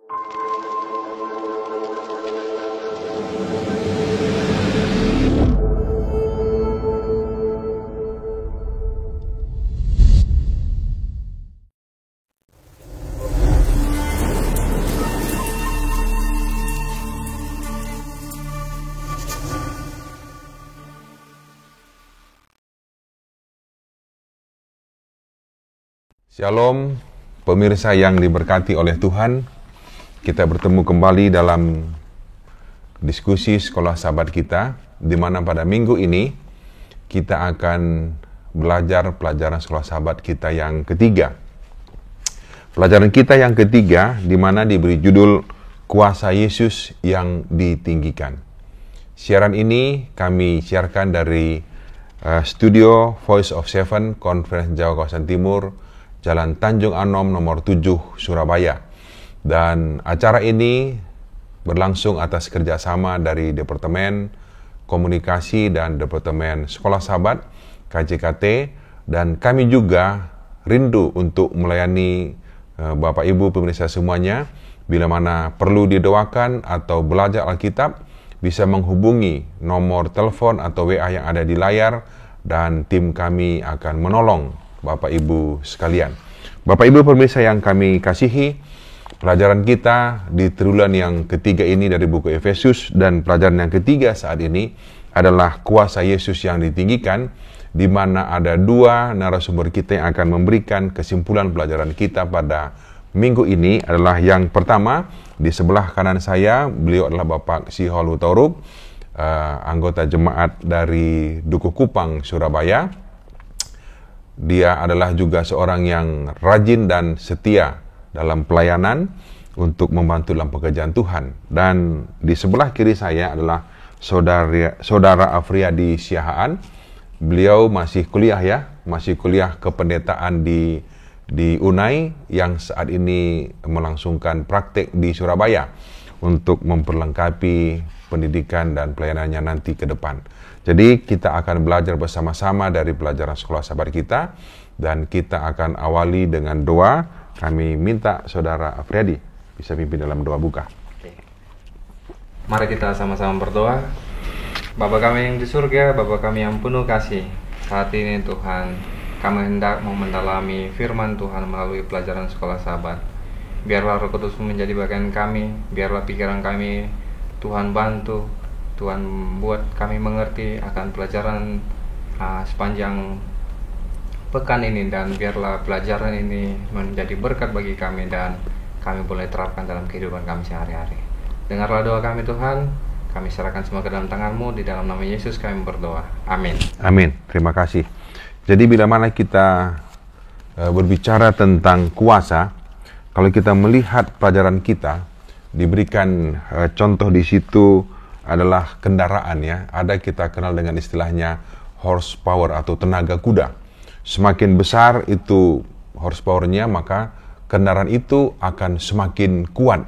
Shalom, pemirsa yang diberkati oleh Tuhan. Kita bertemu kembali dalam diskusi sekolah sahabat kita, di mana pada minggu ini kita akan belajar pelajaran sekolah sahabat kita yang ketiga. Pelajaran kita yang ketiga, di mana diberi judul Kuasa Yesus yang Ditinggikan. Siaran ini kami siarkan dari studio Voice of Seven, Conference Jawa Kawasan Timur, Jalan Tanjung Anom nomor 7, Surabaya. Dan acara ini berlangsung atas kerjasama dari Departemen Komunikasi dan Departemen Sekolah Sahabat, KJKT, dan kami juga rindu untuk melayani Bapak Ibu pemirsa semuanya. Bila mana perlu didoakan atau belajar Alkitab, bisa menghubungi nomor telepon atau WA yang ada di layar, dan tim kami akan menolong Bapak Ibu sekalian. Bapak Ibu pemirsa yang kami kasihi, pelajaran kita di triwulan yang ketiga ini dari buku Efesus, dan pelajaran yang ketiga saat ini adalah kuasa Yesus yang ditinggikan, di mana ada dua narasumber kita yang akan memberikan kesimpulan pelajaran kita pada minggu ini. Adalah yang pertama, di sebelah kanan saya, beliau adalah Bapak Sihol Hutoruk, anggota jemaat dari Dukuh Kupang, Surabaya. Dia adalah juga seorang yang rajin dan setia dalam pelayanan untuk membantu dalam pekerjaan Tuhan. Dan di sebelah kiri saya adalah saudara Afriyadi Siahaan. Beliau masih kuliah kependetaan di UNAI, yang saat ini melangsungkan praktek di Surabaya untuk memperlengkapi pendidikan dan pelayanannya nanti ke depan. Jadi kita akan belajar bersama-sama dari pelajaran sekolah sahabat kita, dan kita akan awali dengan doa. Kami minta saudara Afriyadi bisa pimpin dalam doa buka. Oke. Mari kita sama-sama berdoa. Bapa kami yang di surga, Bapa kami yang penuh kasih, saat ini Tuhan, kami hendak mau mendalami firman Tuhan melalui pelajaran sekolah sahabat. Biarlah Roh Kudus menjadi bagian kami, biarlah pikiran kami Tuhan bantu, Tuhan buat kami mengerti akan pelajaran sepanjang pekan ini, dan biarlah pelajaran ini menjadi berkat bagi kami dan kami boleh terapkan dalam kehidupan kami sehari-hari. Dengarlah doa kami Tuhan, kami serahkan semua ke dalam tangan-Mu, di dalam nama Yesus kami berdoa. Amin. Amin. Terima kasih. Jadi bila mana kita berbicara tentang kuasa, kalau kita melihat pelajaran kita, diberikan contoh di situ adalah kendaraan ya. Ada kita kenal dengan istilahnya horsepower atau tenaga kuda. Semakin besar itu horsepowernya, maka kendaraan itu akan semakin kuat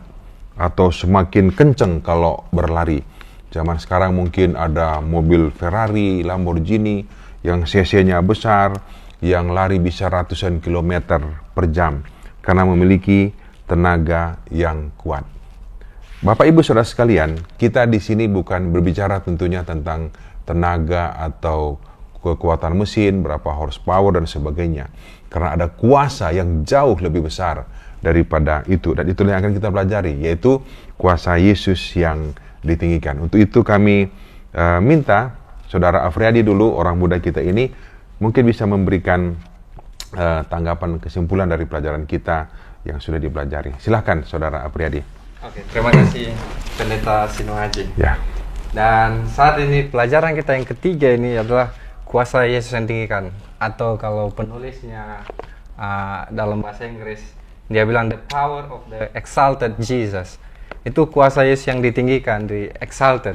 atau semakin kenceng kalau berlari. Zaman sekarang mungkin ada mobil Ferrari, Lamborghini yang cc-nya besar, yang lari bisa ratusan kilometer per jam karena memiliki tenaga yang kuat. Bapak Ibu Saudara sekalian, kita di sini bukan berbicara tentunya tentang tenaga atau kekuatan mesin, berapa horsepower dan sebagainya. Karena ada kuasa yang jauh lebih besar daripada itu. Dan itulah yang akan kita pelajari, yaitu kuasa Yesus yang ditinggikan. Untuk itu kami minta Saudara Afriyadi dulu, orang muda kita ini, mungkin bisa memberikan tanggapan kesimpulan dari pelajaran kita yang sudah dipelajari. Silahkan Saudara Afriyadi. Oke, terima kasih Pendeta Sino Haji. Ya. Dan saat ini pelajaran kita yang ketiga ini adalah kuasa Yesus yang ditinggikan, atau kalau penulisnya dalam bahasa Inggris dia bilang the power of the exalted Jesus. Itu kuasa Yesus yang ditinggikan, di exalted.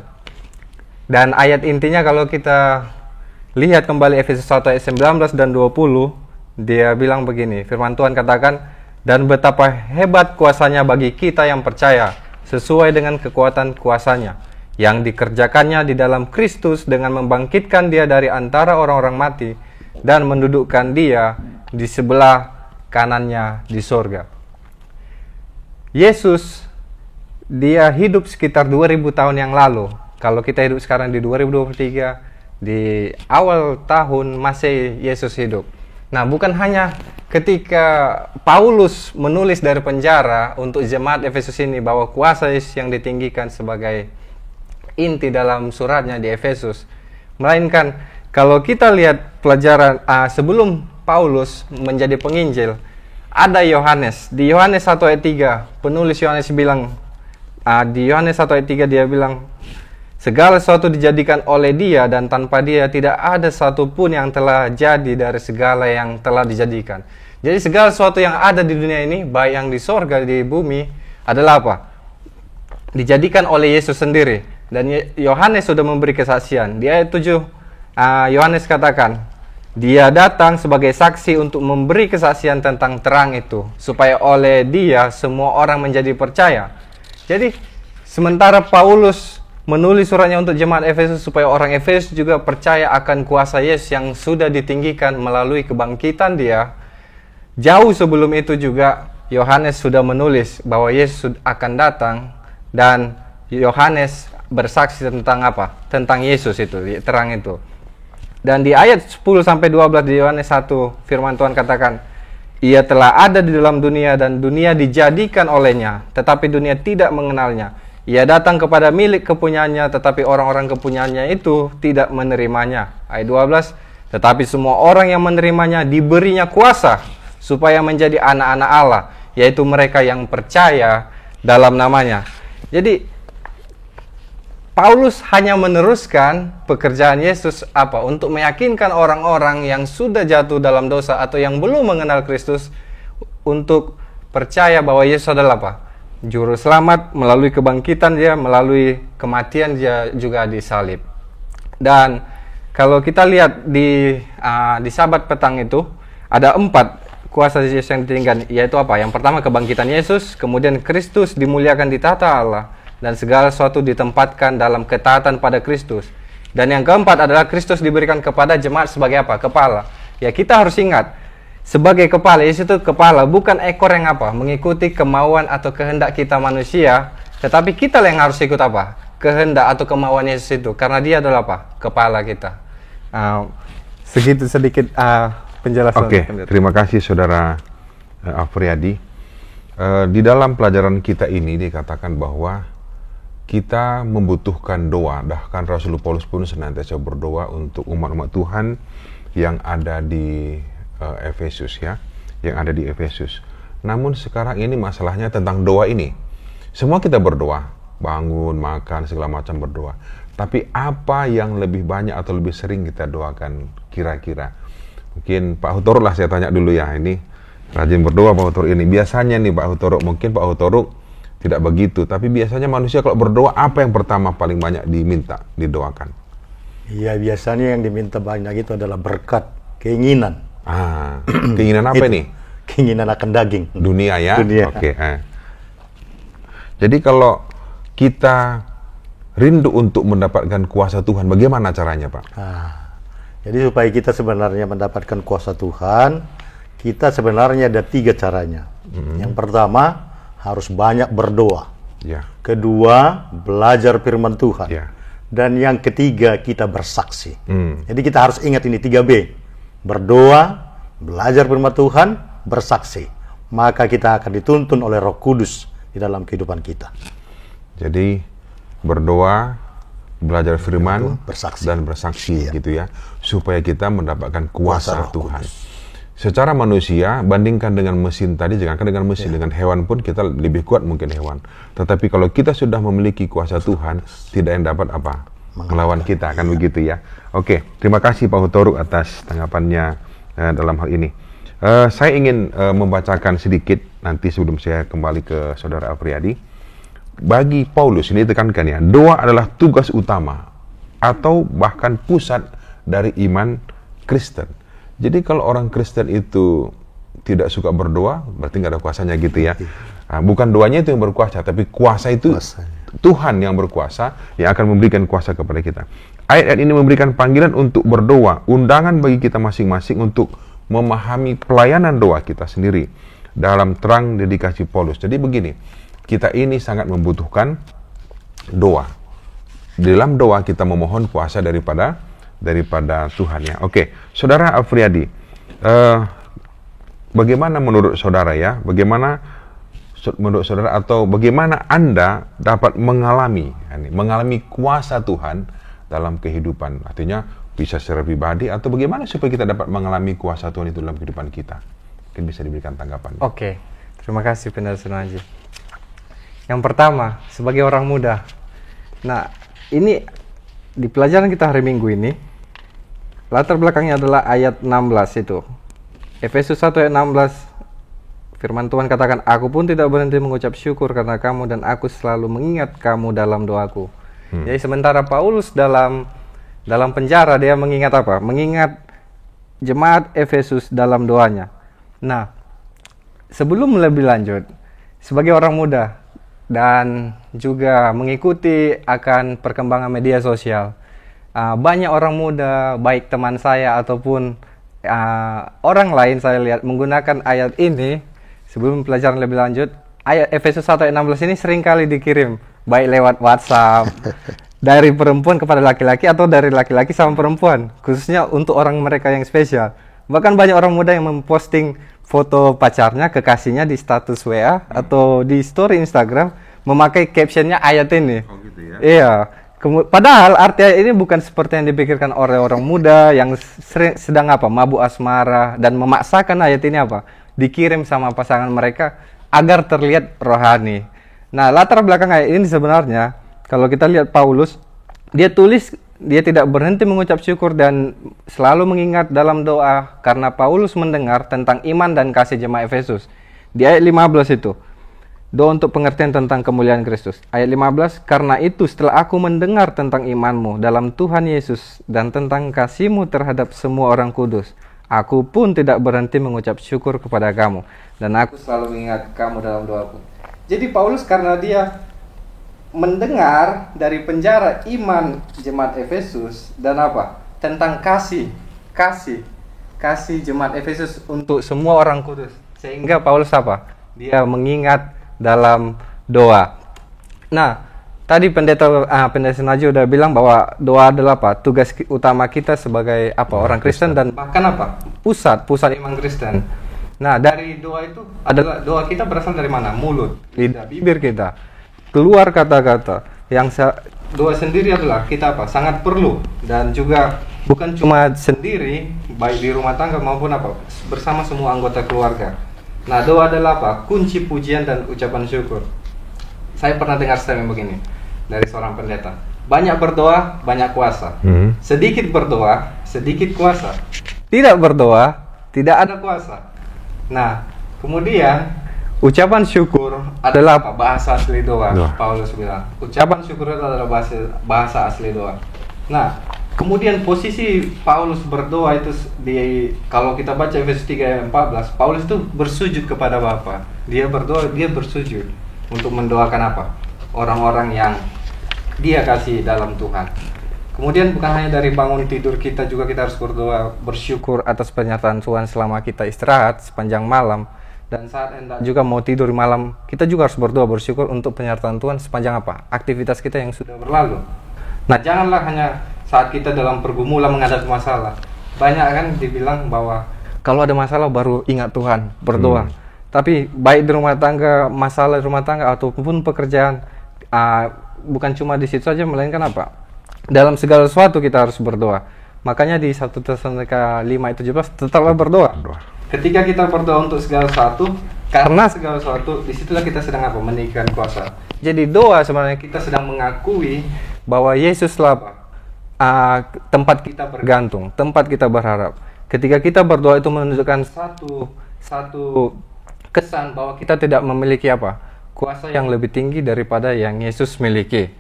Dan ayat intinya kalau kita lihat kembali Efesus 1 ayat 19 dan 20, dia bilang begini, firman Tuhan katakan, dan betapa hebat kuasanya bagi kita yang percaya, sesuai dengan kekuatan kuasanya, yang dikerjakannya di dalam Kristus dengan membangkitkan dia dari antara orang-orang mati, dan mendudukkan dia di sebelah kanannya di sorga. Yesus dia hidup sekitar 2000 tahun yang lalu. Kalau kita hidup sekarang di 2023, di awal tahun Masehi Yesus hidup. Nah, bukan hanya ketika Paulus menulis dari penjara untuk jemaat Efesus ini bahwa kuasa Yesus yang ditinggikan sebagai inti dalam suratnya di Efesus, melainkan kalau kita lihat pelajaran sebelum Paulus menjadi penginjil, ada Yohanes. Di Yohanes 1 ayat 3, penulis Yohanes bilang, di Yohanes 1 ayat 3 dia bilang, segala sesuatu dijadikan oleh dia dan tanpa dia tidak ada satupun yang telah jadi dari segala yang telah dijadikan. Jadi segala sesuatu yang ada di dunia ini, baik yang di sorga, di bumi, adalah apa? Dijadikan oleh Yesus sendiri. Dan Yohanes sudah memberi kesaksian. Di ayat 7, Yohanes katakan, dia datang sebagai saksi untuk memberi kesaksian tentang terang itu, supaya oleh dia semua orang menjadi percaya. Jadi, sementara Paulus menulis suratnya untuk jemaat Efesus supaya orang Efesus juga percaya akan kuasa Yesus yang sudah ditinggikan melalui kebangkitan dia, jauh sebelum itu juga Yohanes sudah menulis bahwa Yesus akan datang, dan Yohanes bersaksi tentang apa? Tentang Yesus itu, terang itu. Dan di ayat 10-12 di Yohanes 1, firman Tuhan katakan, ia telah ada di dalam dunia dan dunia dijadikan olehnya, tetapi dunia tidak mengenalnya. Ia datang kepada milik kepunyaannya, tetapi orang-orang kepunyaannya itu tidak menerimanya. Ayat 12, tetapi semua orang yang menerimanya diberinya kuasa supaya menjadi anak-anak Allah, yaitu mereka yang percaya dalam namanya. Jadi Paulus hanya meneruskan pekerjaan Yesus untuk meyakinkan orang-orang yang sudah jatuh dalam dosa atau yang belum mengenal Kristus untuk percaya bahwa Yesus adalah Juru selamat, melalui kebangkitan dia, melalui kematian dia juga disalib. Dan kalau kita lihat di Sabat petang itu ada 4 kuasa Yesus yang ditinggikan, yaitu apa? Yang pertama kebangkitan Yesus, kemudian Kristus dimuliakan di tahta Allah, dan segala sesuatu ditempatkan dalam ketaatan pada Kristus. Dan yang keempat adalah Kristus diberikan kepada jemaat sebagai apa? Kepala. Ya, kita harus ingat, sebagai kepala, Yesus itu kepala, bukan ekor yang mengikuti kemauan atau kehendak kita manusia, tetapi kita yang harus ikut kehendak atau kemauan Yesus itu, karena dia adalah kepala kita. Segitu sedikit penjelasan. Oke, terima kasih Saudara Afriyadi. Di dalam pelajaran kita ini dikatakan bahwa kita membutuhkan doa. Bahkan Rasul Paulus pun senantiasa berdoa untuk umat-umat Tuhan yang ada di Efesus, yang ada di Efesus. Namun sekarang ini masalahnya tentang doa ini. Semua kita berdoa, bangun, makan, segala macam berdoa. Tapi apa yang lebih banyak atau lebih sering kita doakan kira-kira? Mungkin Pak Hutoruk lah saya tanya dulu ya, ini rajin berdoa Pak Hutoruk ini. Biasanya nih Pak Hutoruk, mungkin Pak Hutoruk tidak begitu, tapi biasanya manusia kalau berdoa apa yang pertama paling banyak diminta, didoakan? Iya, biasanya yang diminta banyak itu adalah berkat, keinginan. Keinginan apa ini? Keinginan akan daging. Dunia ya? Dunia. Oke. Jadi kalau kita rindu untuk mendapatkan kuasa Tuhan, bagaimana caranya Pak? Jadi supaya kita sebenarnya mendapatkan kuasa Tuhan, kita sebenarnya ada 3 caranya. Yang pertama, harus banyak berdoa. Kedua, belajar firman Tuhan. Dan yang ketiga, kita bersaksi. Jadi kita harus ingat ini 3B. Berdoa, belajar firman Tuhan, bersaksi. Maka kita akan dituntun oleh Roh Kudus di dalam kehidupan kita. Jadi berdoa, belajar firman, dan bersaksi gitu ya. Supaya kita mendapatkan kuasa Tuhan. Secara manusia, bandingkan dengan mesin tadi, jangankan dengan mesin, dengan hewan pun kita lebih kuat mungkin hewan. Tetapi kalau kita sudah memiliki kuasa Tuhan, tidak yang dapat melawan kita, kan begitu ya. Oke, terima kasih Pak Hutoruk atas tanggapannya dalam hal ini. Saya ingin membacakan sedikit nanti sebelum saya kembali ke Saudara Afriyadi. Bagi Paulus, ini ditekankan ya, doa adalah tugas utama atau bahkan pusat dari iman Kristen. Jadi kalau orang Kristen itu tidak suka berdoa, berarti nggak ada kuasanya gitu ya. Bukan doanya itu yang berkuasa, tapi kuasa itu Tuhan yang berkuasa, yang akan memberikan kuasa kepada kita. Ayat-ayat ini memberikan panggilan untuk berdoa, undangan bagi kita masing-masing untuk memahami pelayanan doa kita sendiri dalam terang dedikasi Paulus. Jadi begini, kita ini sangat membutuhkan doa. Di dalam doa kita memohon kuasa daripada Tuhan ya. Oke, Saudara Afriyadi, bagaimana menurut saudara ya? Bagaimana menurut saudara atau bagaimana Anda dapat mengalami kuasa Tuhan dalam kehidupan? Artinya bisa secara pribadi atau bagaimana supaya kita dapat mengalami kuasa Tuhan itu dalam kehidupan kita? Mungkin bisa diberikan tanggapan. Oke, terima kasih Pendeta Sunaji. Yang pertama, sebagai orang muda. Nah, ini di pelajaran kita hari Minggu ini, latar belakangnya adalah ayat 16 itu. Efesus 1 ayat 16, firman Tuhan katakan, "Aku pun tidak berhenti mengucap syukur karena kamu dan aku selalu mengingat kamu dalam doaku." Jadi sementara Paulus dalam penjara, dia mengingat apa? Mengingat jemaat Efesus dalam doanya. Nah, sebelum lebih lanjut, sebagai orang muda dan juga mengikuti akan perkembangan media sosial, banyak orang muda, baik teman saya ataupun orang lain saya lihat menggunakan ayat ini. Sebelum pelajaran lebih lanjut, ayat Efesus 1 ayat 16 ini seringkali dikirim, baik lewat WhatsApp, dari perempuan kepada laki-laki atau dari laki-laki sama perempuan, khususnya untuk orang mereka yang spesial. Bahkan banyak orang muda yang memposting foto pacarnya, kekasihnya di status WA atau di story Instagram, memakai captionnya ayat ini. Oh gitu ya? Iya. Padahal arti ayat ini bukan seperti yang dipikirkan oleh orang muda yang sedang mabuk asmara dan memaksakan ayat ini dikirim sama pasangan mereka agar terlihat rohani. Nah, latar belakang ayat ini sebenarnya kalau kita lihat Paulus, dia tulis dia tidak berhenti mengucap syukur dan selalu mengingat dalam doa karena Paulus mendengar tentang iman dan kasih jemaat Efesus. Di ayat 15 itu, doa untuk pengertian tentang kemuliaan Kristus. Ayat 15, "Karena itu setelah aku mendengar tentang imanmu dalam Tuhan Yesus dan tentang kasihmu terhadap semua orang kudus, aku pun tidak berhenti mengucap syukur kepada kamu. Dan aku selalu mengingat kamu dalam doaku." Jadi Paulus karena dia mendengar dari penjara iman jemaat Efesus dan tentang kasih jemaat Efesus untuk semua orang kudus, sehingga Paulus dia mengingat dalam doa. Nah, tadi pendeta Sunaji udah bilang bahwa doa adalah tugas utama kita sebagai orang Kristen dan bahkan pusat iman Kristen. Nah, dari doa itu adalah doa kita berasal dari mana? Mulut, lidah, bibir kita. Keluar kata-kata yang doa sendiri adalah kita sangat perlu, dan juga bukan cuma sendiri, baik di rumah tangga maupun bersama semua anggota keluarga. Nah, doa adalah kunci pujian dan ucapan syukur. Saya pernah dengar statement begini dari seorang pendeta, banyak berdoa, banyak kuasa. Sedikit berdoa, sedikit kuasa. Tidak berdoa, tidak ada kuasa. Nah, kemudian ucapan syukur adalah bahasa asli doa. Paulus bilang, ucapan syukur adalah bahasa asli doa. Nah, kemudian posisi Paulus berdoa itu kalau kita baca Efesus 3 ayat 14, Paulus itu bersujud kepada Bapa. Dia berdoa, dia bersujud untuk mendoakan orang-orang yang dia kasih dalam Tuhan. Kemudian bukan hanya dari bangun tidur kita, juga kita harus berdoa, bersyukur atas penyertaan Tuhan selama kita istirahat sepanjang malam. Dan saat hendak juga mau tidur malam, kita juga harus berdoa, bersyukur untuk penyertaan Tuhan sepanjang aktivitas kita yang sudah berlalu. Nah, janganlah hanya saat kita dalam pergumulan menghadapi masalah. Banyak kan dibilang bahwa kalau ada masalah baru ingat Tuhan, berdoa. Tapi baik di rumah tangga, masalah di rumah tangga ataupun pekerjaan, bukan cuma di situ saja, melainkan dalam segala sesuatu kita harus berdoa. Makanya di 1 Tesalonika 5 ayat 17, tetaplah berdoa. Ketika kita berdoa untuk segala sesuatu, karena segala sesuatu, disitulah kita sedang meninggikan kuasa. Jadi doa sebenarnya kita sedang mengakui bahwa Yesuslah tempat kita bergantung, tempat kita berharap. Ketika kita berdoa itu menunjukkan satu kesan bahwa kita tidak memiliki kuasa yang lebih tinggi daripada yang Yesus miliki.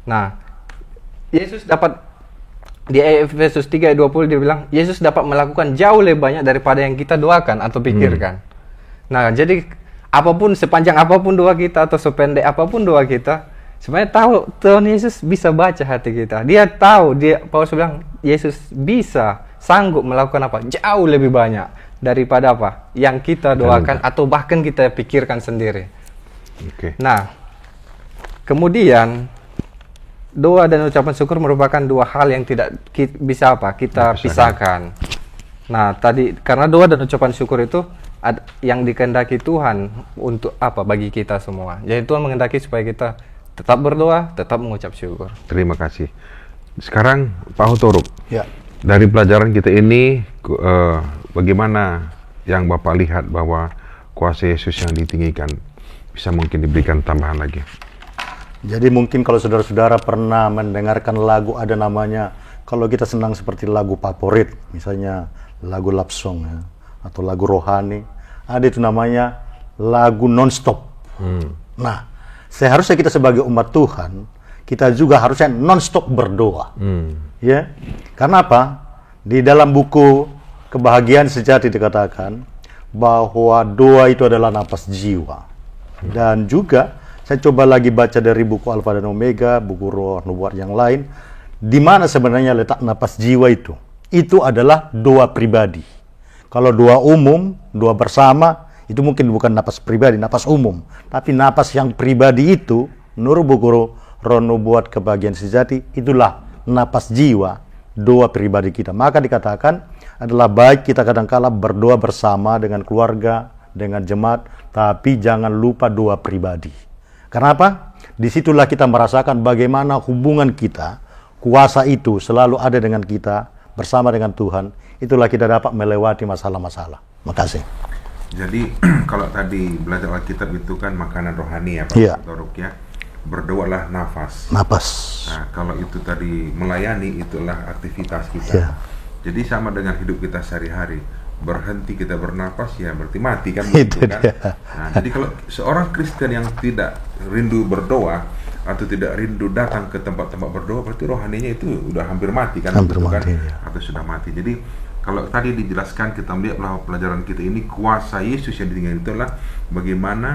Nah, Yesus dapat di Efesus 3 ayat 20 dia bilang, Yesus dapat melakukan jauh lebih banyak daripada yang kita doakan atau pikirkan. Nah, jadi sepanjang apapun doa kita atau sependek apapun doa kita, sebenarnya tahu Tuhan Yesus bisa baca hati kita. Dia tahu, Paulus bilang, Yesus sanggup melakukan jauh lebih banyak daripada yang kita doakan atau bahkan kita pikirkan sendiri. Nah, kemudian doa dan ucapan syukur merupakan dua hal yang tidak bisa kita pisahkan. Nah, tadi karena doa dan ucapan syukur itu yang dikehendaki Tuhan untuk apa bagi kita semua. Jadi Tuhan menghendaki supaya kita tetap berdoa, tetap mengucap syukur. Terima kasih. Sekarang Pak Hutoruk, Ya. dari pelajaran kita ini, bagaimana yang Bapak lihat bahwa kuasa Yesus yang ditinggikan bisa mungkin diberikan tambahan lagi? Jadi mungkin kalau saudara-saudara pernah mendengarkan lagu ada namanya, kalau kita senang seperti lagu favorit, misalnya lagu love song ya, atau lagu rohani, ada itu namanya lagu non-stop. Nah, seharusnya kita sebagai umat Tuhan, kita juga harusnya non-stop berdoa. Ya, karena apa? Di dalam buku Kebahagiaan Sejati dikatakan bahwa doa itu adalah napas jiwa. Dan juga saya coba lagi baca dari buku Alfa dan Omega, buku Roh Nubuat yang lain, di mana sebenarnya letak napas jiwa itu. Itu adalah doa pribadi. Kalau doa umum, doa bersama, itu mungkin bukan napas pribadi, napas umum. Tapi napas yang pribadi itu, menurut buku Roh Nubuat Kebahagiaan Sejati, itulah napas jiwa, doa pribadi kita. Maka dikatakan adalah baik kita kadang-kala berdoa bersama dengan keluarga, dengan jemaat, tapi jangan lupa doa pribadi. Kenapa? Disitulah kita merasakan bagaimana hubungan kita, kuasa itu selalu ada dengan kita, bersama dengan Tuhan. Itulah kita dapat melewati masalah-masalah. Makasih. Jadi kalau tadi belajar Alkitab itu kan makanan rohani ya Pak Hutoruk ya. Berdoalah nafas. Nah, kalau itu tadi melayani, itulah aktivitas kita. Jadi sama dengan hidup kita sehari-hari. Berhenti kita bernapas ya berarti mati kan begitu kan. Nah, jadi kalau seorang Kristen yang tidak rindu berdoa atau tidak rindu datang ke tempat-tempat berdoa, berarti rohaninya itu udah hampir mati kan, hampir mati, kan? Atau sudah mati. Jadi kalau tadi dijelaskan, kita melihat bahwa pelajaran kita ini kuasa Yesus yang ditinggalkan itulah bagaimana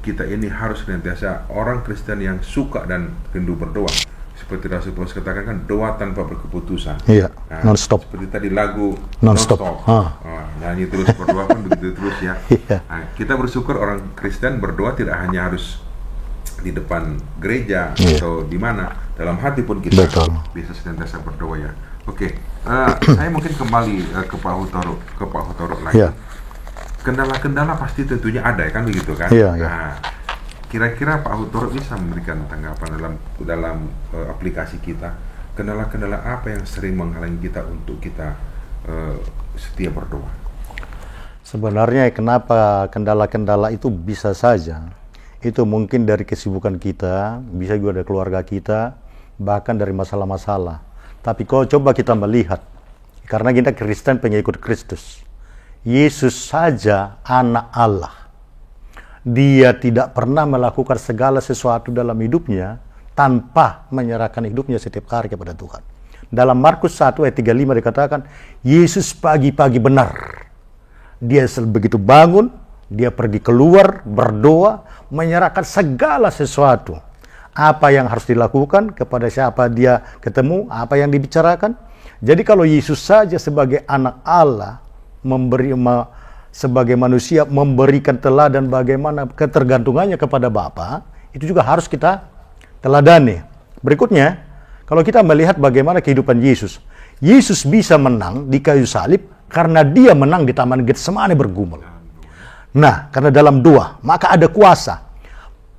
kita ini harus senantiasa orang Kristen yang suka dan rindu berdoa. Seperti Rasul Paulus katakan kan, doa tanpa berkeputusan. Iya, nah, non-stop. Seperti tadi lagu non-stop. Nyanyi terus, berdoa pun begitu terus ya. Nah, kita bersyukur orang Kristen berdoa tidak hanya harus di depan gereja atau di mana, dalam hati pun kita bisa senantiasa berdoa ya. Oke, saya mungkin kembali ke Pak Hutoruk lagi. Kendala-kendala pasti tentunya ada ya kan begitu kan? Nah, kira-kira Pak Hutoruk bisa memberikan tanggapan dalam aplikasi kita, kendala-kendala apa yang sering menghalangi kita untuk kita setia berdoa? Sebenarnya kenapa kendala-kendala itu bisa saja, itu mungkin dari kesibukan kita, bisa juga dari keluarga kita, bahkan dari masalah-masalah. Tapi kalau coba kita melihat, karena kita Kristen pengikut Kristus, Yesus saja anak Allah. Dia tidak pernah melakukan segala sesuatu dalam hidupnya tanpa menyerahkan hidupnya setiap hari kepada Tuhan. Dalam Markus 1 ayat 35 dikatakan, Yesus pagi-pagi benar. Dia begitu bangun, dia pergi keluar, berdoa, menyerahkan segala sesuatu. Apa yang harus dilakukan, kepada siapa dia ketemu, apa yang dibicarakan. Jadi kalau Yesus saja sebagai anak Allah, sebagai manusia memberikan teladan bagaimana ketergantungannya kepada Bapa, itu juga harus kita teladani. Berikutnya, kalau kita melihat bagaimana kehidupan Yesus, Yesus bisa menang di kayu salib karena dia menang di Taman Getsemane bergumul. Nah, karena dalam doa, maka ada kuasa.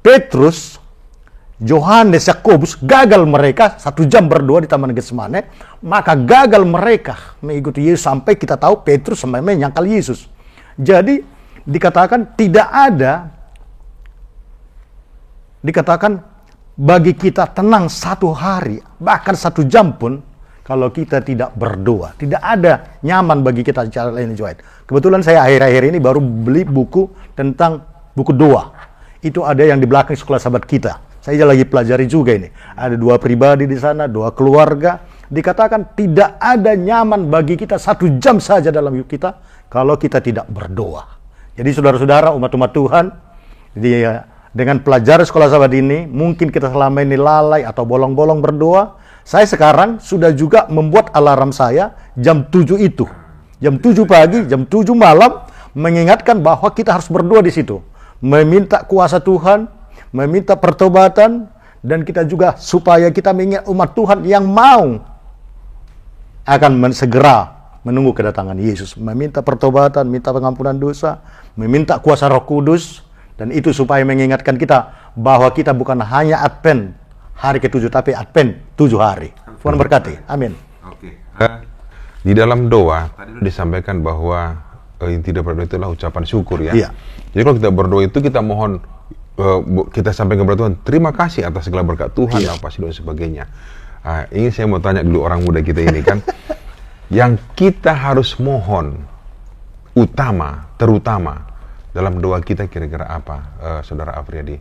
Petrus, Yohanes, Yakobus gagal mereka 1 jam berdoa di Taman Getsemane, maka gagal mereka mengikuti Yesus sampai kita tahu Petrus sampai menyangkal Yesus. Jadi dikatakan tidak ada, dikatakan bagi kita tenang 1 hari, bahkan 1 jam pun kalau kita tidak berdoa. Tidak ada nyaman bagi kita secara lain juga. Kebetulan saya akhir-akhir ini baru beli buku tentang buku doa. Itu ada yang di belakang sekolah sahabat kita. Saya lagi pelajari juga ini. Ada doa pribadi di sana, doa keluarga. Dikatakan tidak ada nyaman bagi kita 1 jam saja dalam hidup kita kalau kita tidak berdoa. Jadi saudara-saudara umat-umat Tuhan, dengan pelajaran sekolah sahabat ini, mungkin kita selama ini lalai atau bolong-bolong berdoa. Saya sekarang sudah juga membuat alarm saya jam 7 itu. Jam 7 pagi, jam 7 malam, mengingatkan bahwa kita harus berdoa di situ. Meminta kuasa Tuhan, meminta pertobatan, dan kita juga supaya kita mengingat umat Tuhan yang mau akan segera menunggu kedatangan Yesus, meminta pertobatan, minta pengampunan dosa, meminta kuasa Roh Kudus, dan itu supaya mengingatkan kita bahwa kita bukan hanya Advent hari ke-7, tapi Advent 7 hari. Tuhan berkati. Amin. Oke. Di dalam doa tadi disampaikan bahwa inti daripada doa itulah ucapan syukur ya. Iya. Jadi kalau kita berdoa itu kita mohon, kita sampaikan kepada Tuhan, terima kasih atas segala berkat Tuhan, apa sih dan sebagainya. Ini saya mau tanya dulu orang muda kita ini kan, yang kita harus mohon terutama dalam doa kita kira-kira apa, Saudara Afriyadi?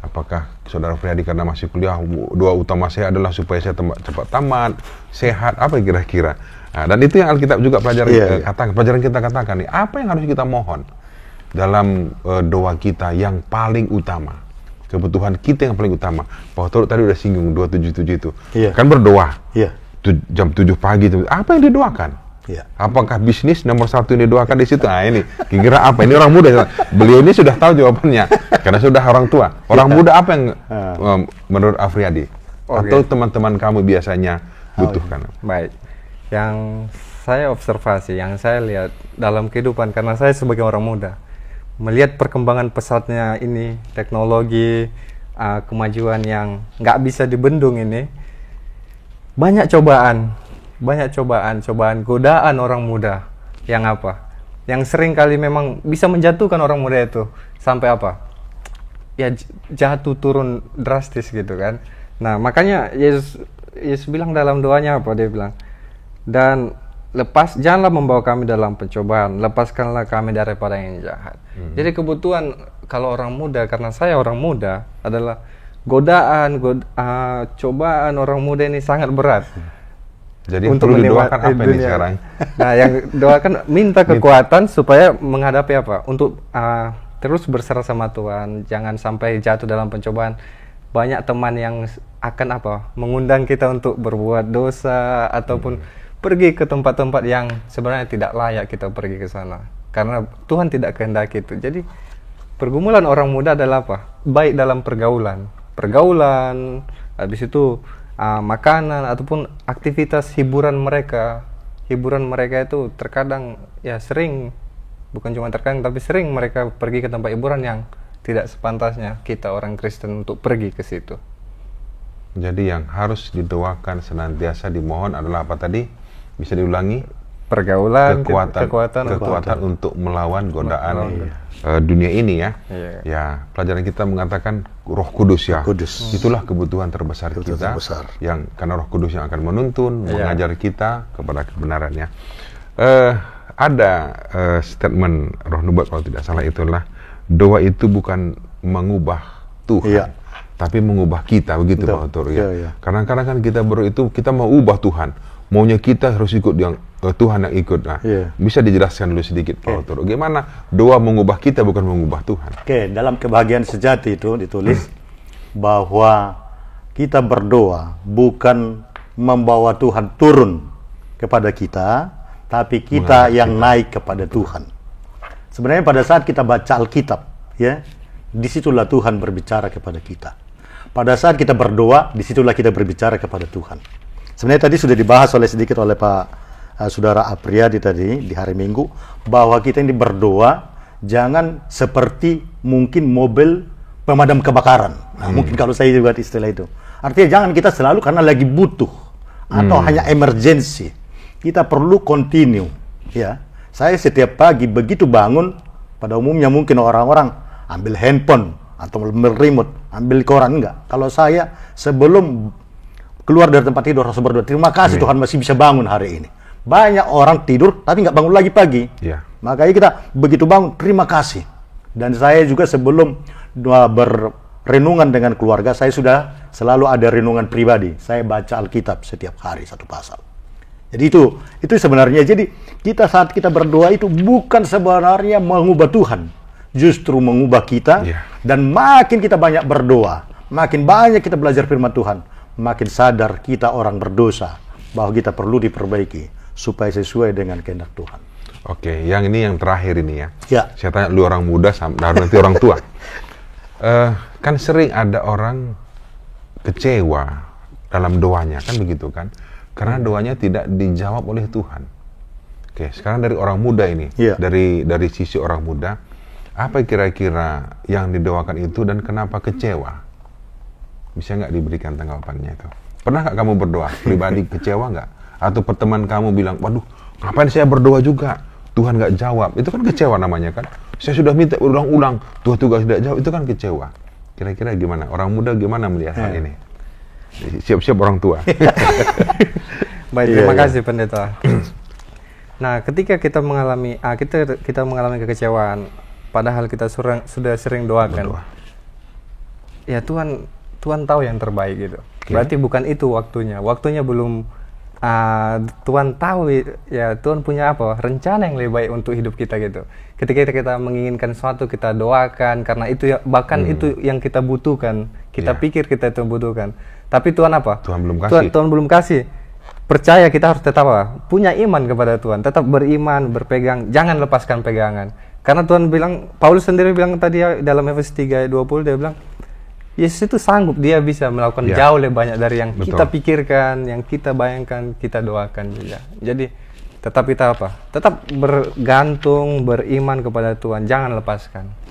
Apakah Saudara Afriyadi karena masih kuliah, doa utama saya adalah supaya saya cepat tamat, sehat, apa kira-kira? Nah, dan itu yang Alkitab juga pelajaran kita katakan nih, apa yang harus kita mohon dalam doa kita yang paling utama, kebutuhan kita yang paling utama. Pak Turut tadi udah singgung 277 itu, kan berdoa jam 7 pagi itu, apa yang didoakan? Apakah bisnis nomor 1 yang didoakan di situ? Nah ini, kira apa? Ini orang muda, beliau ini sudah tahu jawabannya, karena sudah orang tua. Orang muda apa yang menurut Afriyadi? Atau teman-teman kamu biasanya butuhkan? Baik. Yang saya observasi, yang saya lihat dalam kehidupan, karena saya sebagai orang muda, melihat perkembangan pesatnya ini, teknologi, kemajuan yang nggak bisa dibendung ini, banyak cobaan, godaan orang muda, yang apa? Yang sering kali memang bisa menjatuhkan orang muda itu, sampai apa? Ya jatuh turun drastis gitu kan. Nah makanya Yesus bilang dalam doanya apa? Dia bilang, dan janganlah membawa kami dalam pencobaan, lepaskanlah kami daripada yang jahat. Jadi kebutuhan kalau orang muda, karena saya orang muda, adalah cobaan orang muda ini sangat berat. Jadi untuk perlu didoakan apa ini sekarang? Nah, yang doakan minta kekuatan supaya menghadapi apa? Untuk terus berserah sama Tuhan, jangan sampai jatuh dalam pencobaan. Banyak teman yang akan mengundang kita untuk berbuat dosa ataupun pergi ke tempat-tempat yang sebenarnya tidak layak kita pergi ke sana, karena Tuhan tidak kehendaki itu. Jadi pergumulan orang muda adalah apa? Baik dalam pergaulan, habis itu makanan ataupun aktivitas hiburan mereka itu terkadang bukan cuma terkadang tapi sering mereka pergi ke tempat hiburan yang tidak sepantasnya kita orang Kristen untuk pergi ke situ. Jadi yang harus didoakan senantiasa dimohon adalah apa tadi? Bisa diulangi? Pergaulan, kekuatan untuk melawan godaan dunia ini ya. Ya, pelajaran kita mengatakan Roh Kudus ya. Itulah kebutuhan terbesar kita. Yang karena Roh Kudus yang akan menuntun, mengajar kita kepada kebenarannya. Ada statement Roh Nubuat kalau tidak salah, itulah doa itu bukan mengubah Tuhan, tapi mengubah kita, begitu Pak Otor ya. Kadang-kadang kan kita berdoa itu kita mau ubah Tuhan. Maunya kita harus ikut yang Tuhan yang ikut. Nah, bisa dijelaskan dulu sedikit Pak Otor, bagaimana doa mengubah kita bukan mengubah Tuhan? Dalam kebahagiaan sejati itu ditulis bahwa kita berdoa bukan membawa Tuhan turun kepada kita, tapi kita yang naik kepada Tuhan. Sebenarnya pada saat kita baca Alkitab, disitulah Tuhan berbicara kepada kita. Pada saat kita berdoa, disitulah kita berbicara kepada Tuhan. Sebenarnya tadi sudah dibahas sedikit oleh Pak Saudara Afriyadi tadi di hari Minggu, bahwa kita ini berdoa jangan seperti mungkin mobil pemadam kebakaran. Nah, mungkin kalau saya juga istilah itu. Artinya jangan kita selalu karena lagi butuh atau hanya emergency. Kita perlu continue. Ya, saya setiap pagi begitu bangun, pada umumnya mungkin orang-orang ambil handphone atau ambil remote, ambil koran, enggak. Kalau saya sebelum keluar dari tempat tidur harus berdoa, terima kasih Tuhan masih bisa bangun hari ini. Banyak orang tidur tapi nggak bangun lagi pagi. Makanya kita begitu bangun, terima kasih. Dan saya juga sebelum berrenungan dengan keluarga, saya sudah selalu ada renungan pribadi. Saya baca Alkitab setiap hari satu pasal. Jadi itu sebenarnya, jadi kita saat kita berdoa itu bukan sebenarnya mengubah Tuhan, justru mengubah kita. Dan makin kita banyak berdoa, makin banyak kita belajar firman Tuhan, makin sadar kita orang berdosa, bahwa kita perlu diperbaiki supaya sesuai dengan kehendak Tuhan. Oke, yang ini yang terakhir ini ya. Saya tanya dulu orang muda, nanti orang tua. Kan sering ada orang kecewa dalam doanya, kan begitu kan? Karena doanya tidak dijawab oleh Tuhan. Oke, sekarang dari orang muda ini, dari sisi orang muda, apa kira-kira yang didoakan itu dan kenapa kecewa? Bisa nggak diberikan tanggapannya itu? Pernah nggak kamu berdoa pribadi kecewa nggak? Atau teman kamu bilang, waduh, ngapain saya berdoa juga? Tuhan nggak jawab. Itu kan kecewa namanya kan? Saya sudah minta ulang-ulang, Tuhan juga tidak jawab. Itu kan kecewa. Kira-kira gimana? Orang muda gimana melihat hal ini? Siap-siap orang tua. Baik, terima kasih pendeta. Nah, ketika kita mengalami kita mengalami kekecewaan, padahal kita sudah sering doakan. Ya Tuhan tahu yang terbaik gitu. Berarti bukan itu waktunya. Waktunya belum. Tuhan tahu ya, Tuhan punya rencana yang lebih baik untuk hidup kita gitu. Ketika kita menginginkan sesuatu, kita doakan karena itu bahkan itu yang kita butuhkan. Kita pikir kita itu butuhkan. Tapi Tuhan Tuhan belum kasih. Tuhan belum kasih. Percaya, kita harus tetap punya iman kepada Tuhan, tetap beriman, berpegang, jangan lepaskan pegangan. Karena Tuhan bilang, Paulus sendiri bilang tadi dalam Efesus 3 ayat 20, dia bilang Yesus itu sanggup, dia bisa melakukan jauh lebih banyak dari yang kita pikirkan, yang kita bayangkan, kita doakan juga. Jadi tetap kita tetap bergantung, beriman kepada Tuhan, jangan lepaskan.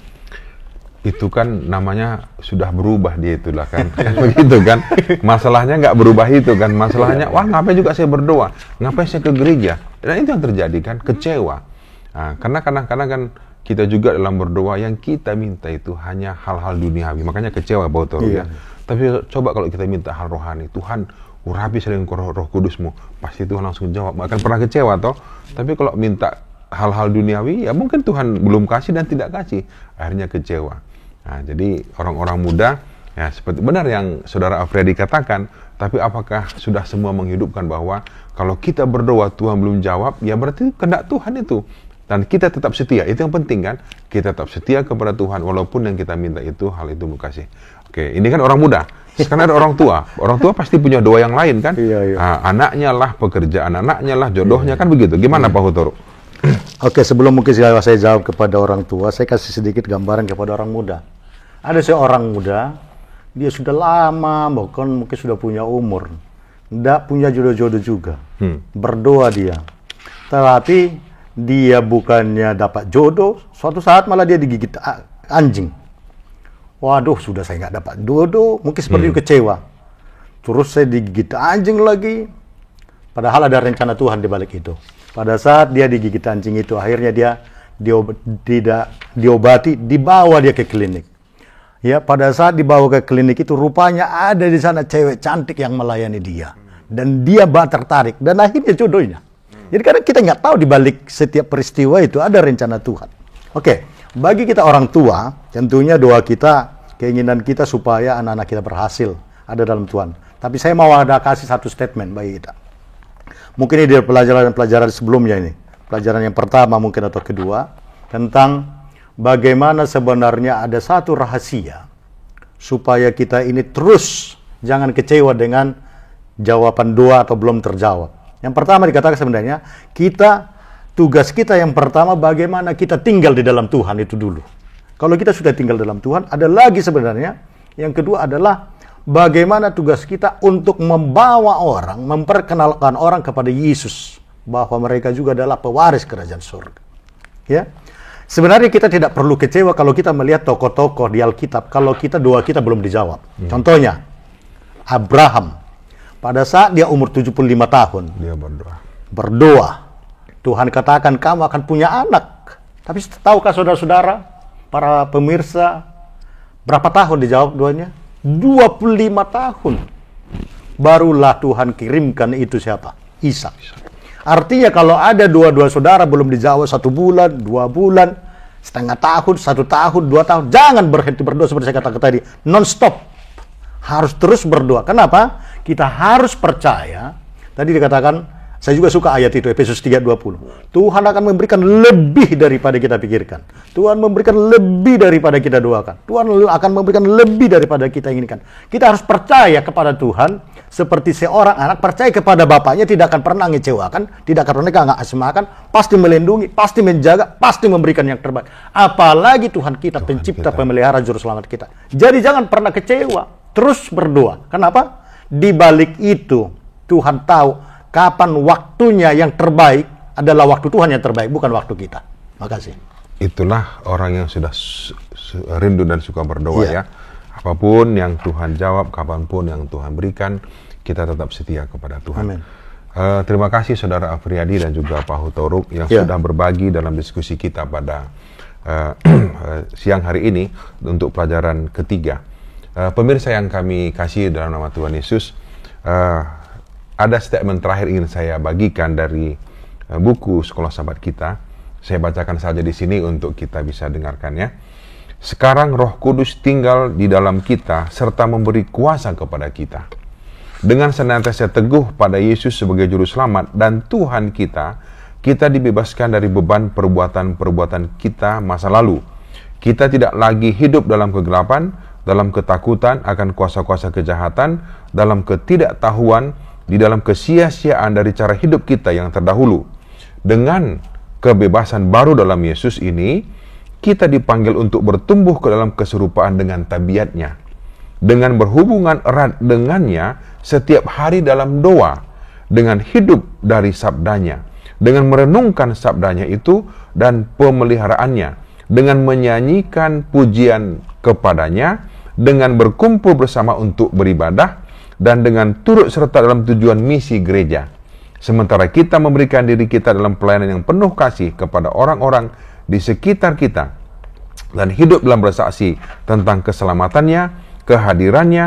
Itu kan namanya sudah berubah dia itulah kan. Begitu kan. Masalahnya nggak berubah itu kan. Masalahnya, wah ngapain juga saya berdoa? Ngapain saya ke gereja? Dan itu yang terjadi kan, kecewa. Nah, karena kadang-kadang kan kita juga dalam berdoa yang kita minta itu hanya hal-hal duniawi. Makanya kecewa Bapak Toru ya. Tapi coba kalau kita minta hal rohani, Tuhan urapi saya dengan roh kudus-Mu, pasti Tuhan langsung jawab. Bahkan pernah kecewa toh. Tapi kalau minta hal-hal duniawi, ya mungkin Tuhan belum kasih dan tidak kasih. Akhirnya kecewa. Nah, jadi orang-orang muda, ya seperti benar yang Saudara Afriyadi katakan, tapi apakah sudah semua menghidupkan bahwa kalau kita berdoa Tuhan belum jawab, ya berarti kehendak Tuhan itu. Dan kita tetap setia, itu yang penting kan? Kita tetap setia kepada Tuhan, walaupun yang kita minta itu, hal itu belum kasih. Oke, ini kan orang muda. Sekarang ada orang tua. Orang tua pasti punya doa yang lain kan? Nah, anaknya lah, pekerjaan anaknya lah, jodohnya kan begitu. Gimana Pak Hutoro? Oke, sebelum mungkin saya jawab kepada orang tua, saya kasih sedikit gambaran kepada orang muda. Ada seorang muda, dia sudah lama, bahkan mungkin sudah punya umur, tidak punya jodoh-jodoh juga. Berdoa dia, tapi dia bukannya dapat jodoh, suatu saat malah dia digigit anjing. Waduh, sudah saya nggak dapat jodoh, mungkin seperti itu kecewa. Terus saya digigit anjing lagi, padahal ada rencana Tuhan di balik itu. Pada saat dia digigit anjing itu, akhirnya dia diobati, dibawa dia ke klinik. Ya, pada saat dibawa ke klinik itu rupanya ada di sana cewek cantik yang melayani dia. Dan dia tertarik dan akhirnya jodohnya. Jadi kadang kita nggak tahu di balik setiap peristiwa itu ada rencana Tuhan. Oke, bagi kita orang tua, tentunya doa kita, keinginan kita supaya anak-anak kita berhasil ada dalam Tuhan. Tapi saya mau ada kasih satu statement bagi kita. Mungkin ini dari pelajaran sebelumnya ini. Pelajaran yang pertama mungkin atau kedua tentang bagaimana sebenarnya ada satu rahasia supaya kita ini terus jangan kecewa dengan jawaban doa atau belum terjawab. Yang pertama dikatakan sebenarnya tugas kita yang pertama bagaimana kita tinggal di dalam Tuhan itu dulu. Kalau kita sudah tinggal dalam Tuhan, ada lagi sebenarnya yang kedua adalah bagaimana tugas kita untuk membawa orang, memperkenalkan orang kepada Yesus bahwa mereka juga adalah pewaris kerajaan surga. Ya. Sebenarnya kita tidak perlu kecewa kalau kita melihat tokoh-tokoh di Alkitab, kalau doa kita belum dijawab. Contohnya, Abraham, pada saat dia umur 75 tahun, dia berdoa. Tuhan katakan, kamu akan punya anak. Tapi tahukah saudara-saudara, para pemirsa, berapa tahun dijawab doanya? 25 tahun. Barulah Tuhan kirimkan itu siapa? Ishak. Artinya kalau ada dua saudara belum dijawab 1 bulan, 2 bulan, setengah tahun, 1 tahun, 2 tahun, jangan berhenti berdoa seperti saya katakan tadi, non-stop. Harus terus berdoa. Kenapa? Kita harus percaya. Tadi dikatakan, saya juga suka ayat itu, Efesus 3:20. Tuhan akan memberikan lebih daripada kita pikirkan. Tuhan memberikan lebih daripada kita doakan. Tuhan akan memberikan lebih daripada kita inginkan. Kita harus percaya kepada Tuhan, seperti seorang anak percaya kepada bapaknya, tidak akan pernah ngecewakan, tidak akan pernah nggak asmakan, pasti melindungi, pasti menjaga, pasti memberikan yang terbaik. Apalagi Tuhan kita, pencipta, pemelihara, juru selamat kita. Jadi jangan pernah kecewa, terus berdoa. Kenapa? Di balik itu Tuhan tahu kapan waktunya yang terbaik adalah waktu Tuhan yang terbaik, bukan waktu kita. Makasih. Itulah orang yang sudah rindu dan suka berdoa ya. Apapun yang Tuhan jawab, kapanpun yang Tuhan berikan, kita tetap setia kepada Tuhan. Amin. Terima kasih Saudara Afriyadi dan juga Pak Hutoruk yang sudah berbagi dalam diskusi kita pada siang hari ini untuk pelajaran ketiga. Pemirsa yang kami kasih dalam nama Tuhan Yesus, ada statement terakhir ingin saya bagikan dari buku Sekolah Sahabat Kita. Saya bacakan saja di sini untuk kita bisa dengarkannya. Sekarang Roh Kudus tinggal di dalam kita serta memberi kuasa kepada kita. Dengan senantiasa teguh pada Yesus sebagai juru selamat dan Tuhan kita, kita dibebaskan dari beban perbuatan-perbuatan kita masa lalu. Kita tidak lagi hidup dalam kegelapan, dalam ketakutan akan kuasa-kuasa kejahatan, dalam ketidaktahuan, di dalam kesia-siaan dari cara hidup kita yang terdahulu. Dengan kebebasan baru dalam Yesus ini, kita dipanggil untuk bertumbuh ke dalam keserupaan dengan tabiatnya, dengan berhubungan erat dengannya setiap hari dalam doa, dengan hidup dari sabdanya, dengan merenungkan sabdanya itu dan pemeliharaannya, dengan menyanyikan pujian kepadanya, dengan berkumpul bersama untuk beribadah, dan dengan turut serta dalam tujuan misi gereja. Sementara kita memberikan diri kita dalam pelayanan yang penuh kasih kepada orang-orang di sekitar kita dan hidup dalam bersaksi tentang keselamatannya, kehadirannya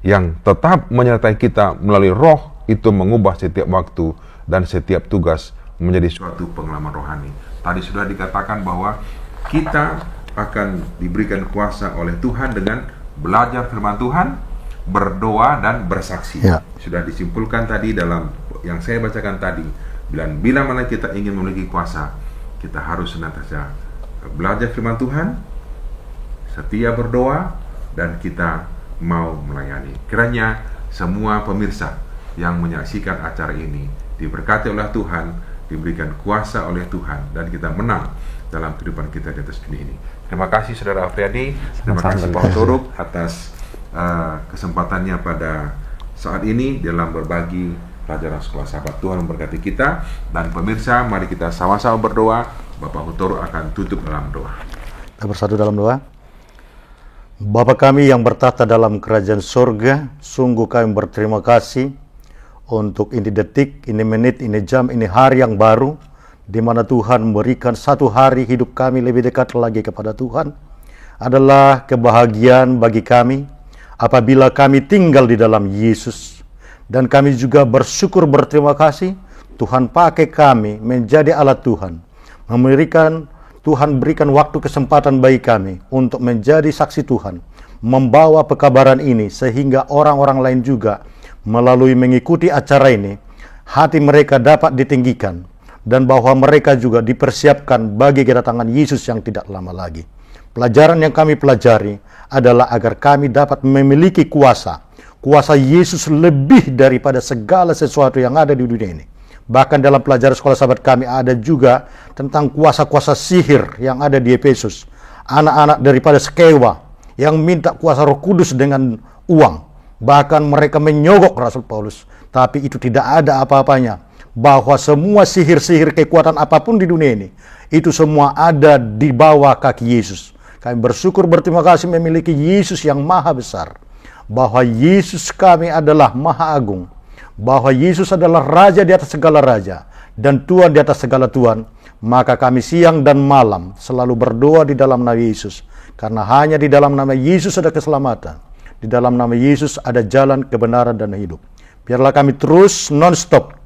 yang tetap menyertai kita melalui Roh itu mengubah setiap waktu dan setiap tugas menjadi suatu pengalaman rohani. Tadi sudah dikatakan bahwa kita akan diberikan kuasa oleh Tuhan dengan belajar firman Tuhan, berdoa dan bersaksi. Sudah disimpulkan tadi dalam yang saya bacakan tadi, bila mana kita ingin memiliki kuasa, kita harus senantiasa belajar firman Tuhan, setia berdoa, dan kita mau melayani. Kiranya semua pemirsa yang menyaksikan acara ini diberkati oleh Tuhan, diberikan kuasa oleh Tuhan, dan kita menang dalam kehidupan kita di atas dunia ini. Terima kasih Saudara Afriyadi, terima kasih Pak Hutoruk atas kesempatannya pada saat ini dalam berbagi pelajaran Sekolah Sahabat. Tuhan memberkati kita, dan pemirsa, mari kita sama-sama berdoa. Bapak Hutoruk akan tutup dalam doa. Kita bersatu dalam doa. Bapa kami yang bertata dalam kerajaan surga, sungguh kami berterima kasih untuk ini detik, ini menit, ini jam, ini hari yang baru, di mana Tuhan memberikan satu hari hidup kami lebih dekat lagi kepada Tuhan. Adalah kebahagiaan bagi kami apabila kami tinggal di dalam Yesus. Dan kami juga bersyukur berterima kasih Tuhan pakai kami menjadi alat Tuhan. Tuhan berikan waktu kesempatan bagi kami untuk menjadi saksi Tuhan. Membawa pekabaran ini sehingga orang-orang lain juga melalui mengikuti acara ini, hati mereka dapat ditinggikan. Dan bahwa mereka juga dipersiapkan bagi kedatangan Yesus yang tidak lama lagi. Pelajaran yang kami pelajari adalah agar kami dapat memiliki kuasa Yesus lebih daripada segala sesuatu yang ada di dunia ini. Bahkan dalam pelajaran Sekolah Sahabat kami ada juga tentang kuasa-kuasa sihir yang ada di Efesus. Anak-anak daripada Skewa yang minta kuasa Roh Kudus dengan uang. Bahkan mereka menyogok Rasul Paulus. Tapi itu tidak ada apa-apanya. Bahwa semua sihir-sihir kekuatan apapun di dunia ini, itu semua ada di bawah kaki Yesus. Kami bersyukur berterima kasih memiliki Yesus yang maha besar. Bahwa Yesus kami adalah maha agung, bahwa Yesus adalah Raja di atas segala Raja, dan Tuhan di atas segala Tuhan. Maka kami siang dan malam selalu berdoa di dalam nama Yesus, karena hanya di dalam nama Yesus ada keselamatan, di dalam nama Yesus ada jalan kebenaran dan hidup. Biarlah kami terus non-stop,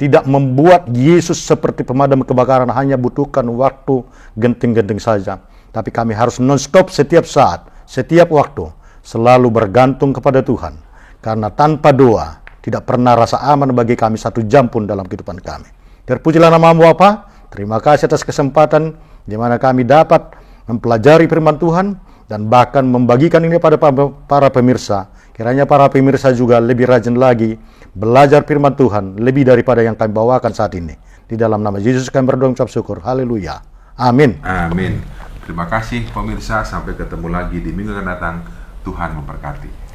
tidak membuat Yesus seperti pemadam kebakaran hanya butuhkan waktu genting-genting saja, tapi kami harus non-stop setiap saat, setiap waktu, selalu bergantung kepada Tuhan. Karena tanpa doa, tidak pernah rasa aman bagi kami 1 jam pun dalam kehidupan kami. Terpujilah nama-Mu Bapa. Terima kasih atas kesempatan di mana kami dapat mempelajari firman Tuhan dan bahkan membagikan ini pada para pemirsa. Kiranya para pemirsa juga lebih rajin lagi belajar firman Tuhan lebih daripada yang kami bawakan saat ini. Di dalam nama Yesus kami berdoa ucap syukur. Haleluya. Amin. Amin. Terima kasih pemirsa, sampai ketemu lagi di minggu yang datang. Tuhan memberkati.